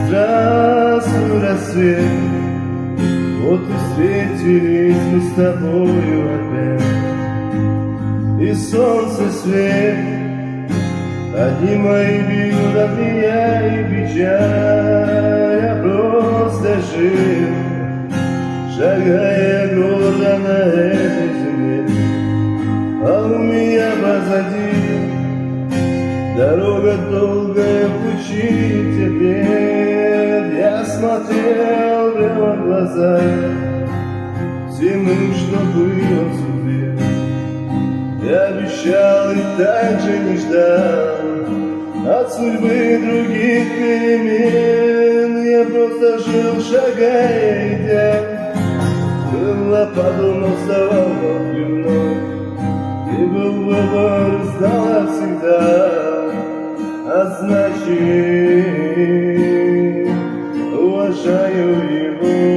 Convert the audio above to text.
Здравствуй, рассвет, вот и встретились мы с тобою опять. И солнце свет, одни мои бьют от меня и печаль. Я просто жил, шагая гордо на этой земле, а у меня позади дорога долгая, пути теперь. Я смотрел прямо в глаза всему, что было в судьбе. Я обещал и так же не ждал от судьбы других перемен. Я просто жил, шагая, идя, было, подумал, вставал вновь, и был выбор, знал навсегда. А значит, уважаю его.